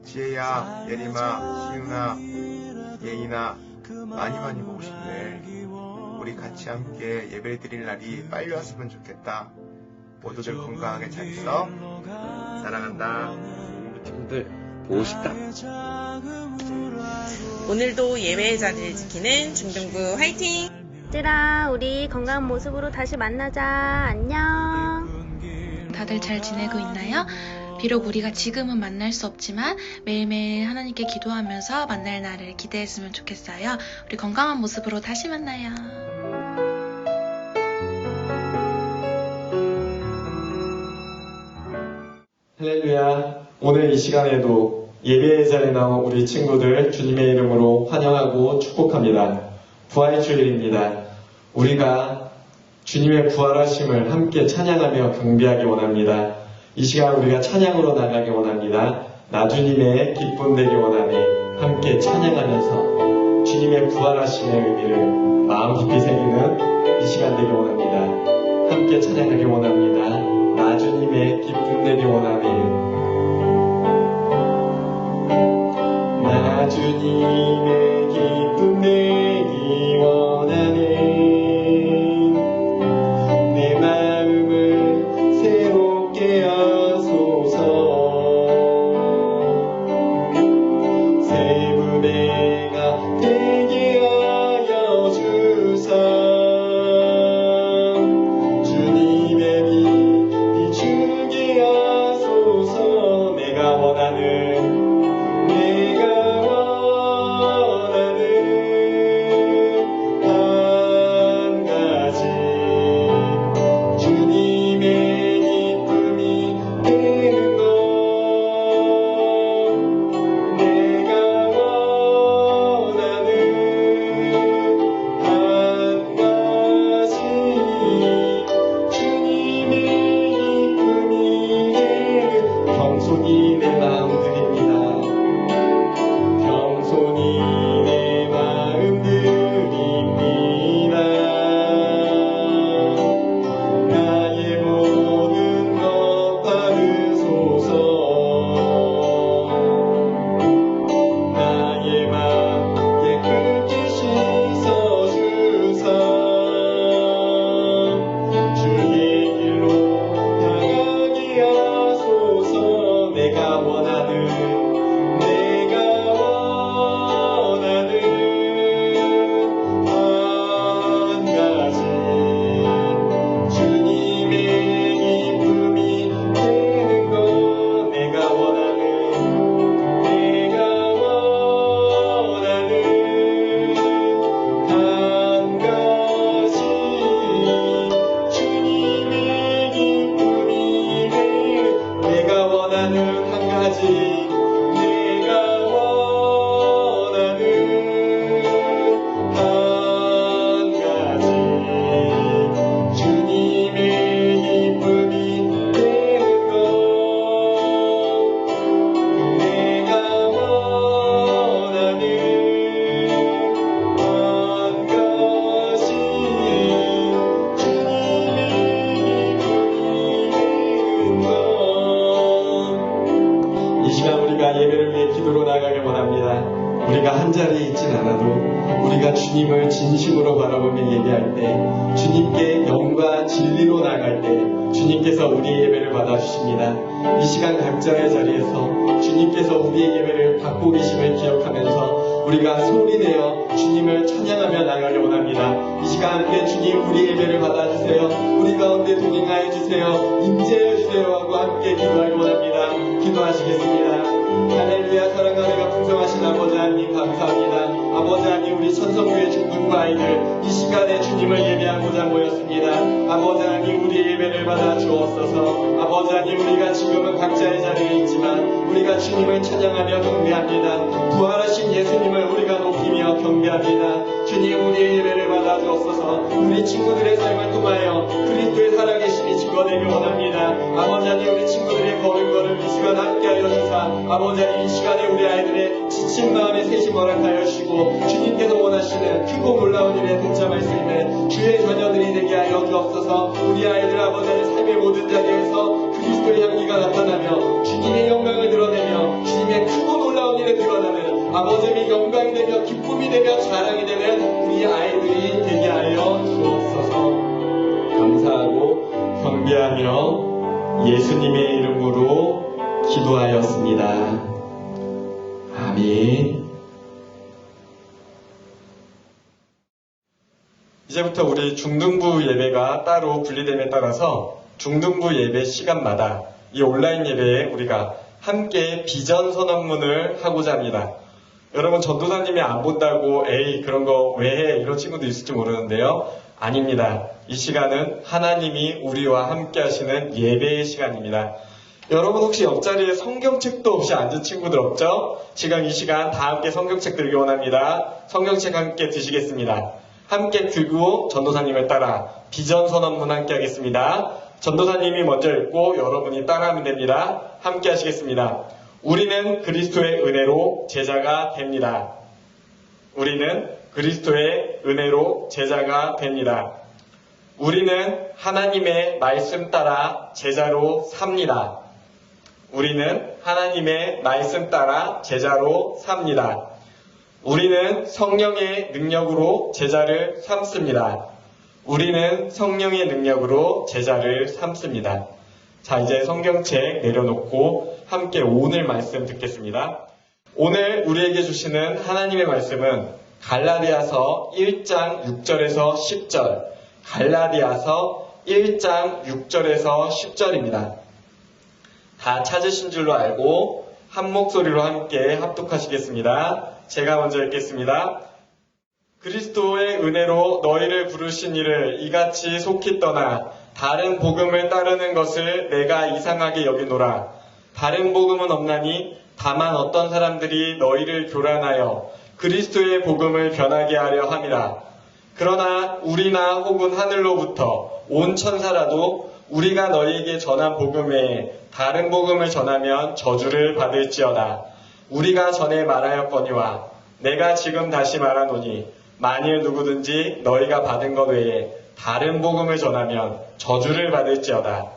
지혜야, 예림아, 시윤아, 예인아 많이 보고 싶네. 우리 같이 함께 예배 드릴 날이 빨리 왔으면 좋겠다. 모두들 건강하게 잘 있어. 사랑한다. 우리 친구들 보고 싶다. 오늘도 예배의 자리를 지키는 중등부 화이팅! 얘들아, 우리 건강한 모습으로 다시 만나자. 안녕. 다들 잘 지내고 있나요? 비록 우리가 지금은 만날 수 없지만 매일매일 하나님께 기도하면서 만날 날을 기대했으면 좋겠어요. 우리 건강한 모습으로 다시 만나요. 할렐루야. 오늘 이 시간에도 예배의 자리에 나온 우리 친구들 주님의 이름으로 환영하고 축복합니다. 부활주일입니다. 우리가 주님의 부활하심을 함께 찬양하며 경배하기 원합니다. 이 시간 우리가 찬양으로 나가기 원합니다. 나 주님의 기쁨 되기 원하니 함께 찬양하면서 주님의 부활하심의 의미를 마음 깊이 새기는 이 시간 되기 원합니다. 함께 찬양하기 원합니다. 나 주님의 기쁨 되기 원하니 나 주님의 기쁨 되기 원하니 내 마음을 새롭게 하소서 새 부대가 되게 하여 주사 주님의 빛 비추게 하소서 내가 원하는 한 가지 주님의 기쁨이 되는 것 내가 원하는 한 가지 주님의 기쁨이 되는 겸손히 내 마음 드립니다. 겸손히 내 마음 드립니다. 나의 모든 것 받으소서 나의 맘 깨끗이 씻어주사 주의 길로 향하게 하소서 내가 원하는 한 가지 주님의 기쁨이 되는 것 내가 원하는 한 가지 주님의 기쁨이 되는 내가 원하는 한 가지 예배를 위해 기도로 나가길 원합니다. 우리가 한 자리에 있진 않아도 우리가 주님을 진심으로 바라보며 예배할 때 주님께 영과 진리로 나갈 때 주님께서 우리의 예배를 받아주십니다. 이 시간 각자의 자리에서 주님께서 우리의 예배를 받고 계심을 기억하면서 우리가 소리내어 주님을 찬양하며 나가길 원합니다. 이 시간 함께 주님 우리 예배를 받아주세요. 우리 가운데 동행하여 주세요. 임재해 주세요 하고 함께 기도하길 원합니다. 기도하시겠습니다. 할렐루야. 사랑하느라 풍성하신 아버지 하나님 감사합니다. 아버지 하나님 우리 천성교회 중등부 아이들 이 시간에 주님을 예배하고자 모였습니다. 아버지 하나님 우리의 예배를 받아 주옵소서. 아버지 하나님 우리가 지금은 각자의 자리에 있지만 우리가 주님을 찬양하며 경배합니다. 부활하신 예수님을 우리가 높이며 경배합니다. 주님 우리의 예배를 받아 주옵소서. 우리 친구들의 삶을 통하여 그리스도의 살아계심이 증거되길 원합니다. 아버지 하나님 우리 친구들의 걸음걸음 이 시간 함께하여 주사 아버지 하나님 이 시간에 우리 아이들의 지친 마음에 새심 허락하여 주시고 주님께서 원하시는 크고 놀라운 일에 동참할 수 있는 주의 자녀들이 되게 하여 주옵소서. 우리 아이들 아버지 하나님 삶의 모든 자리에서 그리스도의 향기가 나타나며 주님의 영광을 드러내며 주님의 크고 감사하며 예수님의 이름으로 기도하였습니다. 아멘. 이제부터 우리 중등부 예배가 따로 분리됨에 따라서 중등부 예배 시간마다 이 온라인 예배에 우리가 함께 비전 선언문을 하고자 합니다. 여러분, 전도사님이 안 본다고 에이 그런 거 왜 해? 이런 친구도 있을지 모르는데요. 아닙니다. 이 시간은 하나님이 우리와 함께 하시는 예배의 시간입니다. 여러분, 혹시 옆자리에 성경책도 없이 앉은 친구들 없죠? 지금 이 시간 다 함께 성경책 들기 원합니다. 성경책 함께 드시겠습니다. 함께 들고 전도사님을 따라 비전 선언문 함께 하겠습니다. 전도사님이 먼저 읽고 여러분이 따라하면 됩니다. 함께 하시겠습니다. 우리는 그리스도의 은혜로 제자가 됩니다. 우리는 그리스도의 은혜로 제자가 됩니다. 우리는 하나님의 말씀 따라 제자로 삽니다. 우리는 하나님의 말씀 따라 제자로 삽니다. 우리는 성령의 능력으로 제자를 삼습니다. 우리는 성령의 능력으로 제자를 삼습니다. 자, 이제 성경책 내려놓고 함께 오늘 말씀 듣겠습니다. 오늘 우리에게 주시는 하나님의 말씀은 갈라디아서 1장 6절에서 10절, 갈라디아서 1장 6절에서 10절입니다. 다 찾으신 줄로 알고 한 목소리로 함께 합독하시겠습니다. 제가 먼저 읽겠습니다. 그리스도의 은혜로 너희를 부르신 이를 이같이 속히 떠나 다른 복음을 따르는 것을 내가 이상하게 여기노라. 다른 복음은 없나니 다만 어떤 사람들이 너희를 교란하여 그리스도의 복음을 변하게 하려 함이라. 그러나 우리나 혹은 하늘로부터 온 천사라도 우리가 너희에게 전한 복음 외에 다른 복음을 전하면 저주를 받을지어다. 우리가 전에 말하였거니와 내가 지금 다시 말하노니 만일 누구든지 너희가 받은 것 외에 다른 복음을 전하면 저주를 받을지어다.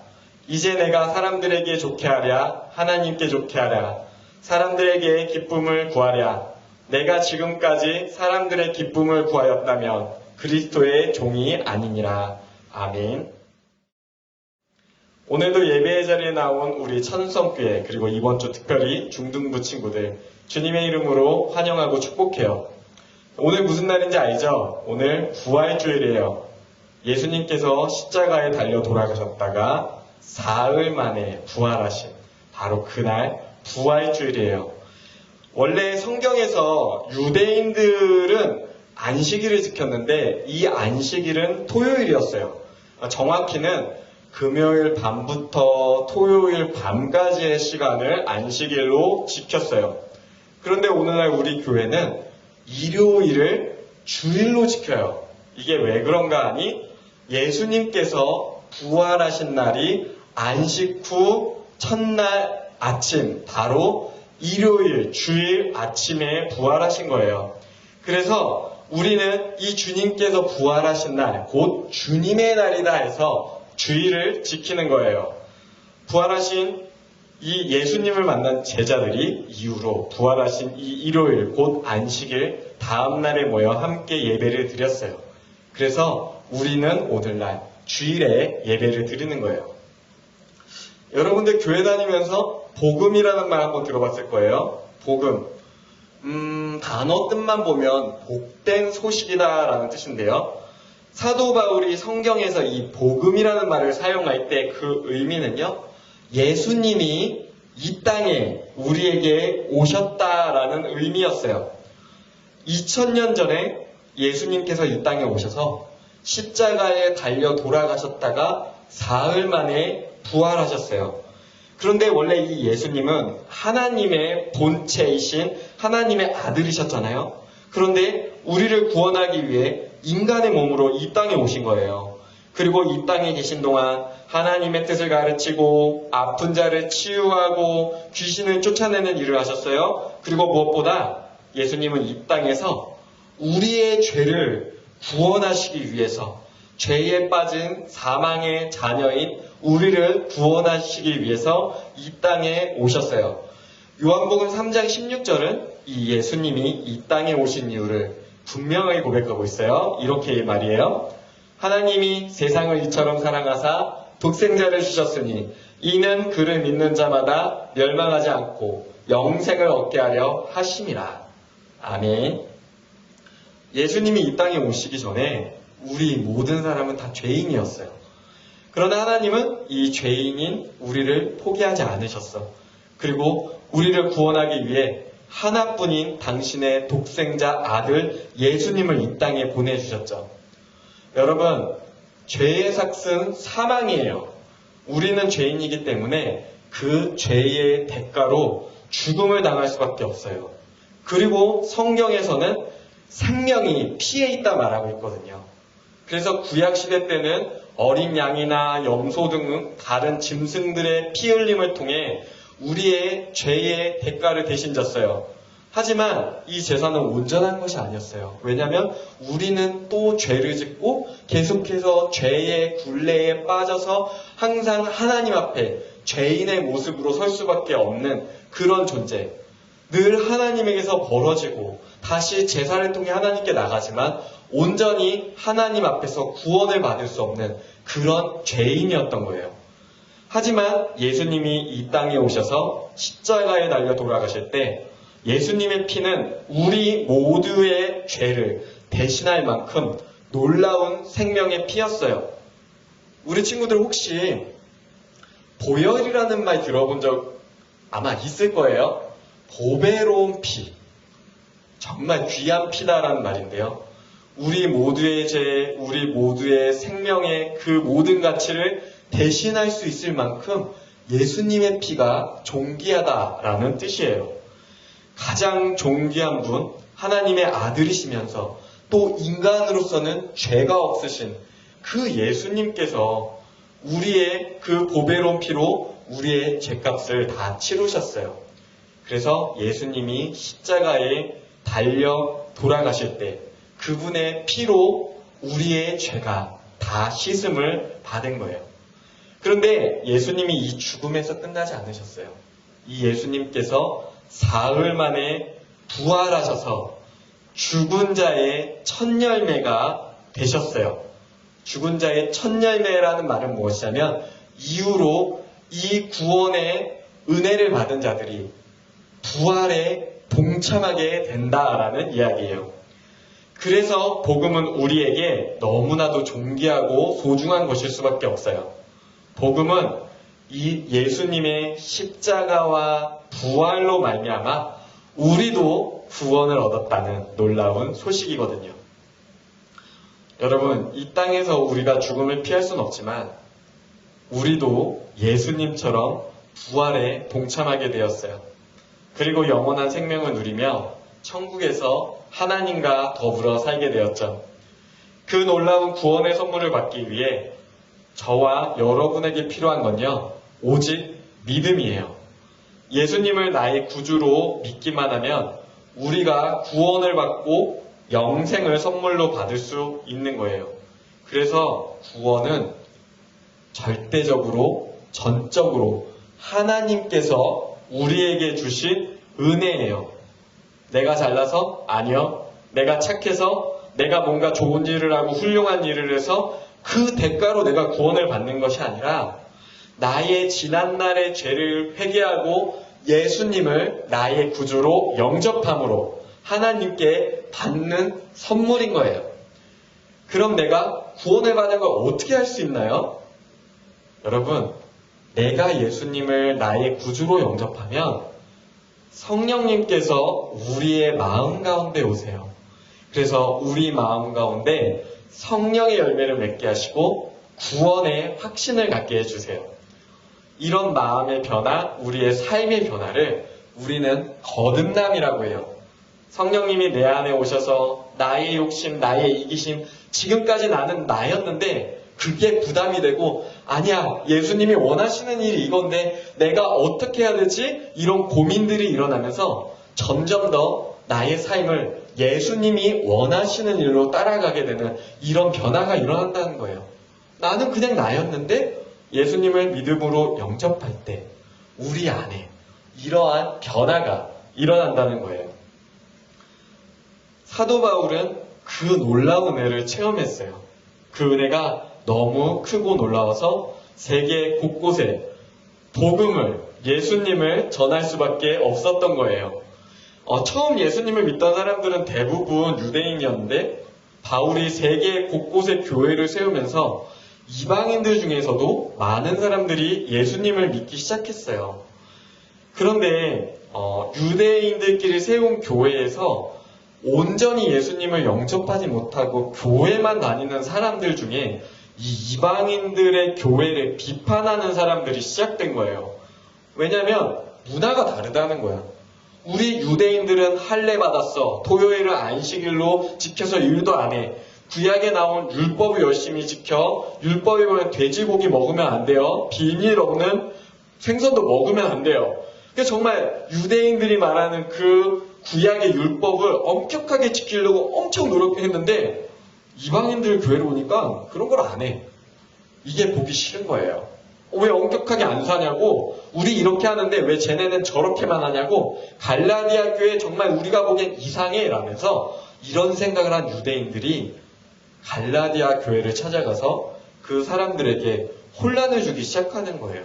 이제 내가 사람들에게 좋게 하랴 하나님께 좋게 하랴 사람들에게 기쁨을 구하랴. 내가 지금까지 사람들의 기쁨을 구하였다면 그리스도의 종이 아니니라. 아멘. 오늘도 예배의 자리에 나온 우리 천성교회 그리고 이번 주 특별히 중등부 친구들 주님의 이름으로 환영하고 축복해요. 오늘 무슨 날인지 알죠? 오늘 부활주일이에요. 예수님께서 십자가에 달려 돌아가셨다가 사흘 만에 부활하신 바로 그날 부활주일이에요. 원래 성경에서 유대인들은 안식일을 지켰는데 이 안식일은 토요일이었어요. 정확히는 금요일 밤부터 토요일 밤까지의 시간을 안식일로 지켰어요. 그런데 오늘날 우리 교회는 일요일을 주일로 지켜요. 이게 왜 그런가 하니 예수님께서 부활하신 날이 안식 후 첫날 아침 바로 일요일 주일 아침에 부활하신 거예요. 그래서 우리는 이 주님께서 부활하신 날 곧 주님의 날이다 해서 주일을 지키는 거예요. 부활하신 이 예수님을 만난 제자들이 이후로 부활하신 이 일요일 곧 안식일 다음 날에 모여 함께 예배를 드렸어요. 그래서 우리는 오늘날 주일에 예배를 드리는 거예요. 여러분들 교회 다니면서 복음이라는 말 한번 들어봤을 거예요. 복음. 단어 뜻만 보면 복된 소식이다 라는 뜻인데요. 사도 바울이 성경에서 이 복음이라는 말을 사용할 때 그 의미는요. 예수님이 이 땅에 우리에게 오셨다라는 의미였어요. 2000년 전에 예수님께서 이 땅에 오셔서 십자가에 달려 돌아가셨다가 사흘 만에 부활하셨어요. 그런데 원래 이 예수님은 하나님의 본체이신 하나님의 아들이셨잖아요. 그런데 우리를 구원하기 위해 인간의 몸으로 이 땅에 오신 거예요. 그리고 이 땅에 계신 동안 하나님의 뜻을 가르치고 아픈 자를 치유하고 귀신을 쫓아내는 일을 하셨어요. 그리고 무엇보다 예수님은 이 땅에서 우리의 죄를 구원하시기 위해서 죄에 빠진 사망의 자녀인 우리를 구원하시기 위해서 이 땅에 오셨어요. 요한복음 3장 16절은 이 예수님이 이 땅에 오신 이유를 분명하게 고백하고 있어요. 이렇게 말이에요. 하나님이 세상을 이처럼 사랑하사 독생자를 주셨으니 이는 그를 믿는 자마다 멸망하지 않고 영생을 얻게 하려 하심이라. 아멘. 예수님이 이 땅에 오시기 전에 우리 모든 사람은 다 죄인이었어요. 그러나 하나님은 이 죄인인 우리를 포기하지 않으셨어. 그리고 우리를 구원하기 위해 하나뿐인 당신의 독생자 아들 예수님을 이 땅에 보내주셨죠. 여러분, 죄의 삭은 사망이에요. 우리는 죄인이기 때문에 그 죄의 대가로 죽음을 당할 수밖에 없어요. 그리고 성경에서는 생명이 피에 있다 말하고 있거든요. 그래서 구약시대 때는 어린 양이나 염소 등 다른 짐승들의 피 흘림을 통해 우리의 죄의 대가를 대신 졌어요. 하지만 이 제사는 온전한 것이 아니었어요. 왜냐하면 우리는 또 죄를 짓고 계속해서 죄의 굴레에 빠져서 항상 하나님 앞에 죄인의 모습으로 설 수밖에 없는 그런 존재. 늘 하나님에게서 벌어지고 다시 제사를 통해 하나님께 나가지만 온전히 하나님 앞에서 구원을 받을 수 없는 그런 죄인이었던 거예요. 하지만 예수님이 이 땅에 오셔서 십자가에 달려 돌아가실 때 예수님의 피는 우리 모두의 죄를 대신할 만큼 놀라운 생명의 피였어요. 우리 친구들 혹시 보혈이라는 말 들어본 적 아마 있을 거예요. 보배로운 피. 정말 귀한 피다라는 말인데요. 우리 모두의 죄, 우리 모두의 생명의 그 모든 가치를 대신할 수 있을 만큼 예수님의 피가 존귀하다라는 뜻이에요. 가장 존귀한 분, 하나님의 아들이시면서 또 인간으로서는 죄가 없으신 그 예수님께서 우리의 그 보배로운 피로 우리의 죄값을 다 치르셨어요. 그래서 예수님이 십자가에 달려 돌아가실 때 그분의 피로 우리의 죄가 다 씻음을 받은 거예요. 그런데 예수님이 이 죽음에서 끝나지 않으셨어요. 이 예수님께서 사흘 만에 부활하셔서 죽은 자의 첫 열매가 되셨어요. 죽은 자의 첫 열매라는 말은 무엇이냐면 이후로 이 구원의 은혜를 받은 자들이 부활에 동참하게 된다라는 이야기예요. 그래서 복음은 우리에게 너무나도 존귀하고 소중한 것일 수밖에 없어요. 복음은 이 예수님의 십자가와 부활로 말미암아 우리도 구원을 얻었다는 놀라운 소식이거든요. 여러분, 이 땅에서 우리가 죽음을 피할 수는 없지만 우리도 예수님처럼 부활에 동참하게 되었어요. 그리고 영원한 생명을 누리며 천국에서 하나님과 더불어 살게 되었죠. 그 놀라운 구원의 선물을 받기 위해 저와 여러분에게 필요한 건요, 오직 믿음이에요. 예수님을 나의 구주로 믿기만 하면 우리가 구원을 받고 영생을 선물로 받을 수 있는 거예요. 그래서 구원은 절대적으로, 전적으로 하나님께서 우리에게 주신 은혜예요. 내가 잘나서? 아니요. 내가 착해서? 내가 뭔가 좋은 일을 하고 훌륭한 일을 해서 그 대가로 내가 구원을 받는 것이 아니라 나의 지난날의 죄를 회개하고 예수님을 나의 구주로 영접함으로 하나님께 받는 선물인 거예요. 그럼 내가 구원을 받는 걸 어떻게 할 수 있나요? 여러분, 내가 예수님을 나의 구주로 영접하면 성령님께서 우리의 마음 가운데 오세요. 그래서 우리 마음 가운데 성령의 열매를 맺게 하시고 구원의 확신을 갖게 해주세요. 이런 마음의 변화, 우리의 삶의 변화를 우리는 거듭남이라고 해요. 성령님이 내 안에 오셔서 나의 욕심, 나의 이기심, 지금까지 나는 나였는데 그게 부담이 되고 아니야, 예수님이 원하시는 일이 이건데 내가 어떻게 해야 되지? 이런 고민들이 일어나면서 점점 더 나의 삶을 예수님이 원하시는 일로 따라가게 되는 이런 변화가 일어난다는 거예요. 나는 그냥 나였는데 예수님을 믿음으로 영접할 때 우리 안에 이러한 변화가 일어난다는 거예요. 사도 바울은 그 놀라운 은혜를 체험했어요. 그 은혜가 너무 크고 놀라워서 세계 곳곳에 복음을, 예수님을 전할 수밖에 없었던 거예요. 처음 예수님을 믿던 사람들은 대부분 유대인이었는데 바울이 세계 곳곳에 교회를 세우면서 이방인들 중에서도 많은 사람들이 예수님을 믿기 시작했어요. 그런데 유대인들끼리 세운 교회에서 온전히 예수님을 영접하지 못하고 교회만 다니는 사람들 중에 이 이방인들의 교회를 비판하는 사람들이 시작된 거예요. 왜냐하면 문화가 다르다는 거야. 우리 유대인들은 할례 받았어. 토요일을 안식일로 지켜서 일도 안 해. 구약에 나온 율법을 열심히 지켜. 율법에 보면 돼지고기 먹으면 안 돼요. 비닐 없는 생선도 먹으면 안 돼요. 그러니까 정말 유대인들이 말하는 그 구약의 율법을 엄격하게 지키려고 엄청 노력했는데 이방인들 교회로 오니까 그런 걸 안 해. 이게 보기 싫은 거예요. 왜 엄격하게 안 사냐고, 우리 이렇게 하는데 왜 쟤네는 저렇게만 하냐고, 갈라디아 교회 정말 우리가 보기엔 이상해 라면서 이런 생각을 한 유대인들이 갈라디아 교회를 찾아가서 그 사람들에게 혼란을 주기 시작하는 거예요.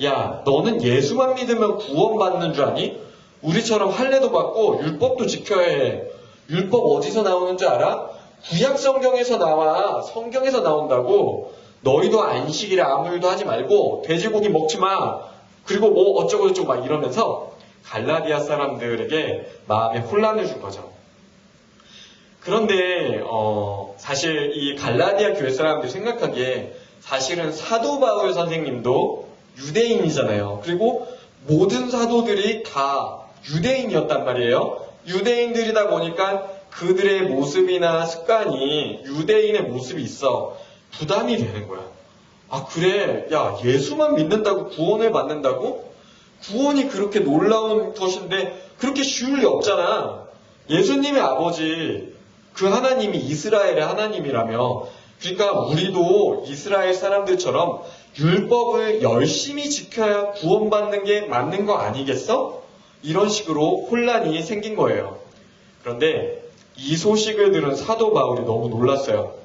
야, 너는 예수만 믿으면 구원받는 줄 아니? 우리처럼 할례도 받고 율법도 지켜야 해. 율법 어디서 나오는 줄 알아? 구약 성경에서 나와. 성경에서 나온다고. 너희도 안식일에 아무 일도 하지 말고 돼지고기 먹지 마. 그리고 뭐 어쩌고 저쩌고 막 이러면서 갈라디아 사람들에게 마음에 혼란을 준 거죠. 그런데 사실 이 갈라디아 교회 사람들이 생각하기에 사실은 사도 바울 선생님도 유대인이잖아요. 그리고 모든 사도들이 다 유대인이었단 말이에요. 유대인들이다 보니까 그들의 모습이나 습관이 유대인의 모습이 있어. 부담이 되는 거야. 아, 그래. 야, 예수만 믿는다고 구원을 받는다고? 구원이 그렇게 놀라운 것인데 그렇게 쉬울 리 없잖아. 예수님의 아버지, 그 하나님이 이스라엘의 하나님이라며. 그러니까 우리도 이스라엘 사람들처럼 율법을 열심히 지켜야 구원받는 게 맞는 거 아니겠어? 이런 식으로 혼란이 생긴 거예요. 그런데 이 소식을 들은 사도 바울이 너무 놀랐어요.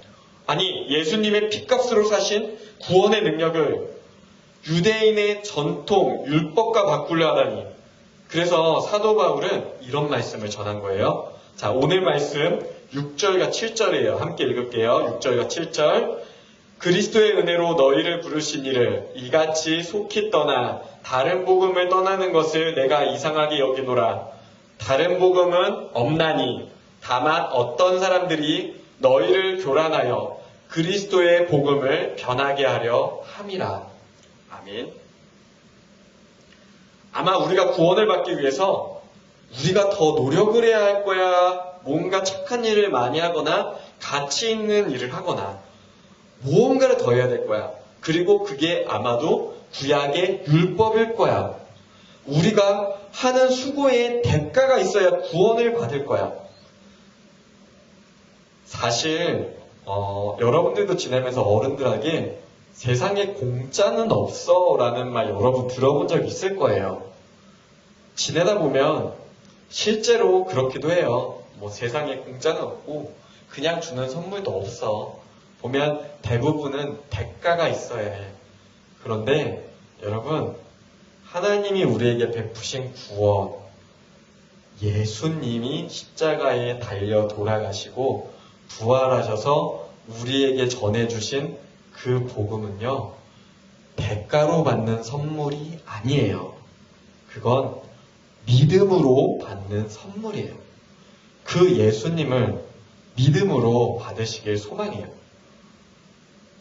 아니, 예수님의 핏값으로 사신 구원의 능력을 유대인의 전통, 율법과 바꾸려 하다니. 그래서 사도 바울은 이런 말씀을 전한 거예요. 자, 오늘 말씀 6절과 7절이에요. 함께 읽을게요. 6절과 7절. 그리스도의 은혜로 너희를 부르신 이를 이같이 속히 떠나 다른 복음을 떠나는 것을 내가 이상하게 여기노라. 다른 복음은 없나니 다만 어떤 사람들이 너희를 교란하여 그리스도의 복음을 변하게 하려 함이라. 아멘. 아마 우리가 구원을 받기 위해서 우리가 더 노력을 해야 할 거야. 뭔가 착한 일을 많이 하거나 가치 있는 일을 하거나 무언가를 더 해야 될 거야. 그리고 그게 아마도 구약의 율법일 거야. 우리가 하는 수고에 대가가 있어야 구원을 받을 거야. 사실 여러분들도 지내면서 어른들에게 세상에 공짜는 없어 라는 말 여러분 들어본 적 있을 거예요. 지내다 보면 실제로 그렇기도 해요. 뭐 세상에 공짜는 없고 그냥 주는 선물도 없어. 보면 대부분은 대가가 있어야 해. 그런데 여러분, 하나님이 우리에게 베푸신 구원, 예수님이 십자가에 달려 돌아가시고 부활하셔서 우리에게 전해주신 그 복음은요, 대가로 받는 선물이 아니에요. 그건 믿음으로 받는 선물이에요. 그 예수님을 믿음으로 받으시길 소망해요.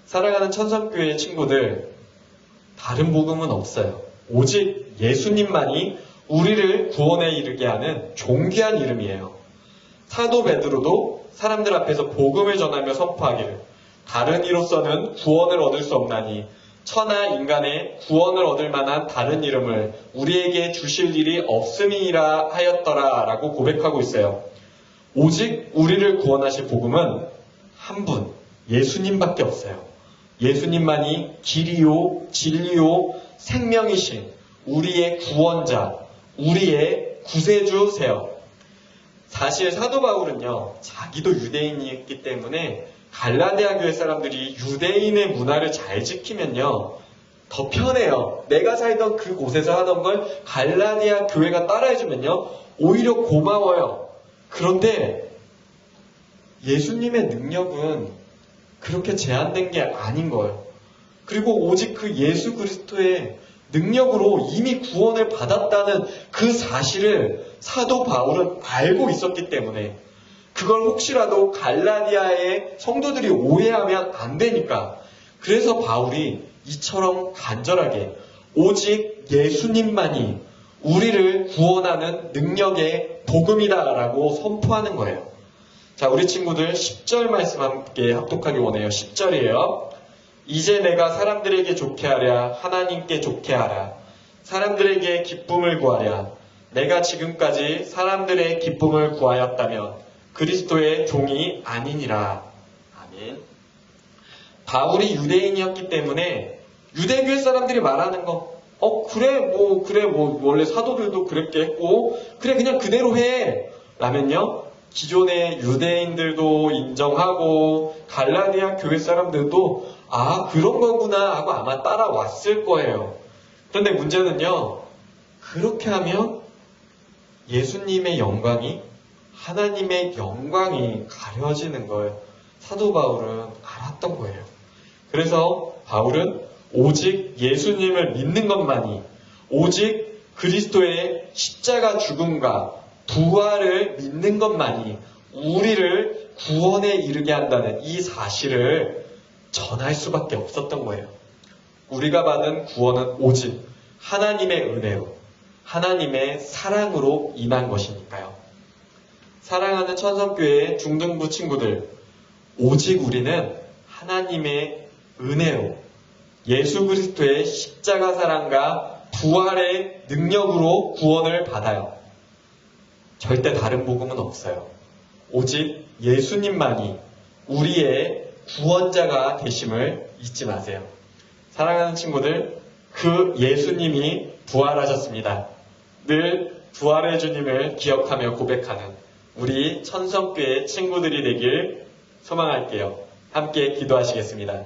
사랑하는 천성교회 친구들, 다른 복음은 없어요. 오직 예수님만이 우리를 구원에 이르게 하는 존귀한 이름이에요. 사도 베드로도 사람들 앞에서 복음을 전하며 선포하기를 다른 이로서는 구원을 얻을 수 없나니 천하 인간의 구원을 얻을 만한 다른 이름을 우리에게 주실 일이 없음이라 하였더라 라고 고백하고 있어요. 오직 우리를 구원하실 복음은 한 분, 예수님밖에 없어요. 예수님만이 길이요, 진리요, 생명이신 우리의 구원자, 우리의 구세주세요. 사실 사도 바울은요, 자기도 유대인이었기 때문에 갈라디아 교회 사람들이 유대인의 문화를 잘 지키면요, 더 편해요. 내가 살던 그 곳에서 하던 걸 갈라디아 교회가 따라해주면요, 오히려 고마워요. 그런데 예수님의 능력은 그렇게 제한된 게 아닌 거예요. 그리고 오직 그 예수 그리스도의 능력으로 이미 구원을 받았다는 그 사실을 사도 바울은 알고 있었기 때문에 그걸 혹시라도 갈라디아의 성도들이 오해하면 안 되니까, 그래서 바울이 이처럼 간절하게 오직 예수님만이 우리를 구원하는 능력의 복음이다라고 선포하는 거예요. 자, 우리 친구들 10절 말씀 함께 합독하기 원해요. 10절이에요. 이제 내가 사람들에게 좋게 하랴 하나님께 좋게 하라. 사람들에게 기쁨을 구하랴. 내가 지금까지 사람들의 기쁨을 구하였다면 그리스도의 종이 아니니라. 아멘. 바울이 유대인이었기 때문에 유대교회 사람들이 말하는 거, 그래 원래 사도들도 그랬게 했고, 그래 그냥 그대로 해 라면요, 기존의 유대인들도 인정하고 갈라디아 교회 사람들도 그런 거구나 하고 아마 따라왔을 거예요. 그런데 문제는요, 그렇게 하면 예수님의 영광이, 하나님의 영광이 가려지는 걸 사도 바울은 알았던 거예요. 그래서 바울은 오직 예수님을 믿는 것만이, 오직 그리스도의 십자가 죽음과 부활을 믿는 것만이 우리를 구원에 이르게 한다는 이 사실을 전할 수밖에 없었던 거예요. 우리가 받은 구원은 오직 하나님의 은혜로, 하나님의 사랑으로 인한 것이니까요. 사랑하는 천성교회 중등부 친구들, 오직 우리는 하나님의 은혜로 예수 그리스도의 십자가 사랑과 부활의 능력으로 구원을 받아요. 절대 다른 복음은 없어요. 오직 예수님만이 우리의 구원자가 되심을 잊지 마세요. 사랑하는 친구들, 그 예수님이 부활하셨습니다. 늘 부활의 주님을 기억하며 고백하는 우리 천성교회 친구들이 되길 소망할게요. 함께 기도하시겠습니다.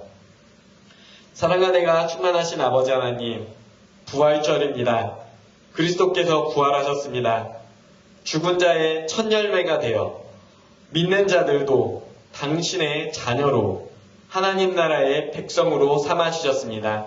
사랑하네가 충만하신 아버지 하나님, 부활절입니다. 그리스도께서 부활하셨습니다. 죽은 자의 첫 열매가 되어 믿는 자들도 당신의 자녀로 하나님 나라의 백성으로 삼아주셨습니다.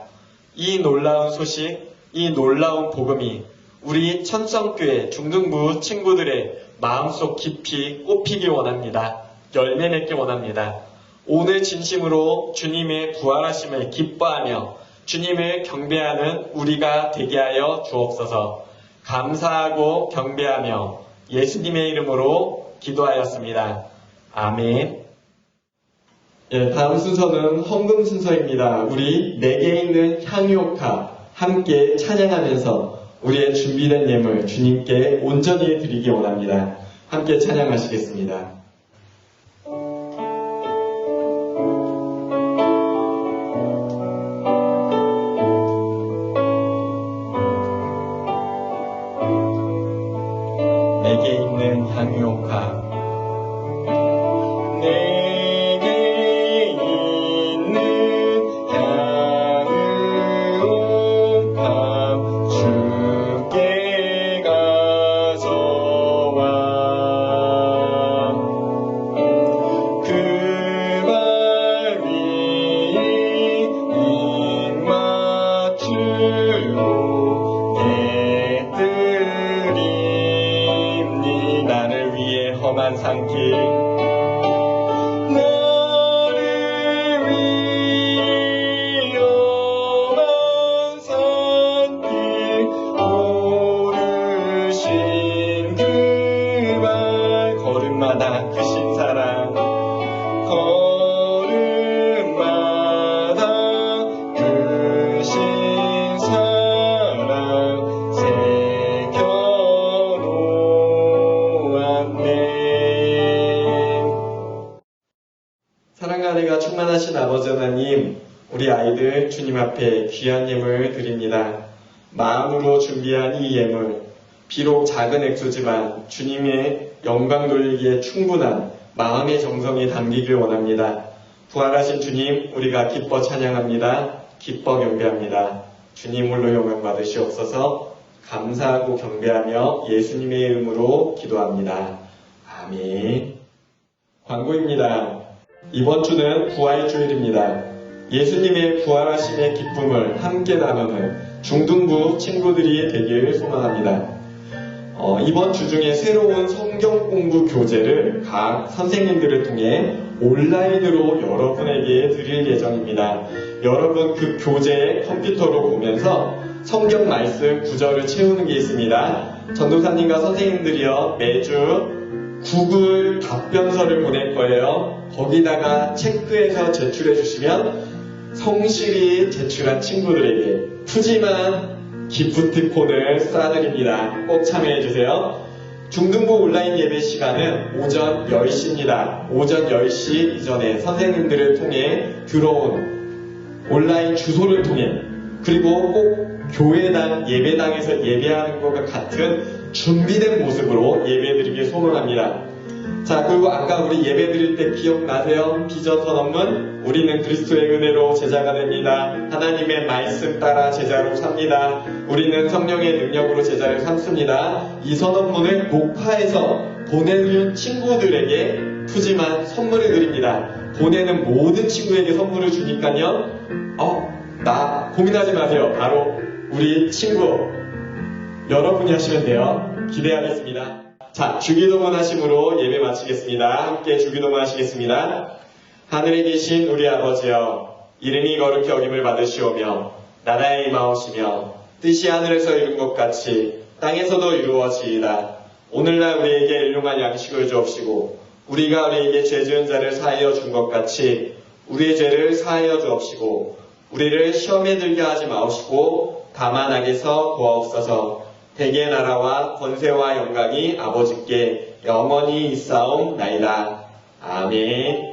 이 놀라운 소식, 이 놀라운 복음이 우리 천성교회 중등부 친구들의 마음속 깊이 꼽히기 원합니다. 열매 맺기 원합니다. 오늘 진심으로 주님의 부활하심을 기뻐하며 주님을 경배하는 우리가 되게 하여 주옵소서. 감사하고 경배하며 예수님의 이름으로 기도하였습니다. 아멘. 다음 순서는 헌금 순서입니다. 우리 내게 있는 향유옥화 함께 찬양하면서 우리의 준비된 예물 주님께 온전히 드리기 원합니다. 함께 찬양하시겠습니다. 내게 있는 향유옥화, 내게 있는 향유옥화 주께 가져와 그 발 위에 입 맞추고 내드리 나를 위해 험한 산길, 나를 위해 험한 산길 오르신 그 발, 걸음마다 크신 사랑, 걸음마다 크신 사랑 새겨놓았네. 사랑하네가 충만하신 아버지 하나님, 우리 아이들 주님 앞에 귀한 예물 드립니다. 마음으로 준비한 이 예물, 비록 작은 액수지만 주님의 영광 돌리기에 충분한 마음의 정성이 담기길 원합니다. 부활하신 주님, 우리가 기뻐 찬양합니다. 기뻐 경배합니다. 주님 홀로 영광 받으시옵소서. 감사하고 경배하며 예수님의 이름으로 기도합니다. 아멘. 광고입니다. 이번 주는 부활주일입니다. 예수님의 부활하심의 기쁨을 함께 나누는 중등부 친구들이 되길 소망합니다. 이번 주 중에 새로운 성경 공부 교재를 각 선생님들을 통해 온라인으로 여러분에게 드릴 예정입니다. 여러분 그 교재 컴퓨터로 보면서 성경 말씀 구절을 채우는 게 있습니다. 전도사님과 선생님들이요 매주 구글 답변서를 보낼 거예요. 거기다가 체크해서 제출해 주시면 성실히 제출한 친구들에게 푸짐한 기프트콘을 쏴드립니다. 꼭 참여해주세요. 중등부 온라인 예배 시간은 오전 10시입니다. 오전 10시 이전에 선생님들을 통해 들어온 온라인 주소를 통해 그리고 꼭 교회당 예배당에서 예배하는 것과 같은 준비된 모습으로 예배드리길 소원합니다. 자, 그리고 아까 우리 예배 드릴 때 기억나세요? 비전 선언문? 우리는 그리스도의 은혜로 제자가 됩니다. 하나님의 말씀 따라 제자로 삽니다. 우리는 성령의 능력으로 제자를 삼습니다. 이 선언문을 녹화해서 보내는 친구들에게 푸짐한 선물을 드립니다. 보내는 모든 친구에게 선물을 주니까요. 나 고민하지 마세요. 바로 우리 친구 여러분이 하시면 돼요. 기대하겠습니다. 자, 주기도문 하심으로 예배 마치겠습니다. 함께 주기도문 하시겠습니다. 하늘에 계신 우리 아버지여, 이름이 거룩히 여김을 받으시오며 나라의 임하오시며 뜻이 하늘에서 이룬 것 같이 땅에서도 이루어지이다. 오늘날 우리에게 일용할 양식을 주옵시고 우리가 우리에게 죄 지은 자를 사하여 준 것 같이 우리의 죄를 사하여 주옵시고 우리를 시험에 들게 하지 마옵시고 다만 악에서 구하옵소서. 대개의 나라와 권세와 영광이 아버지께 영원히 있사옵나이다. 아멘.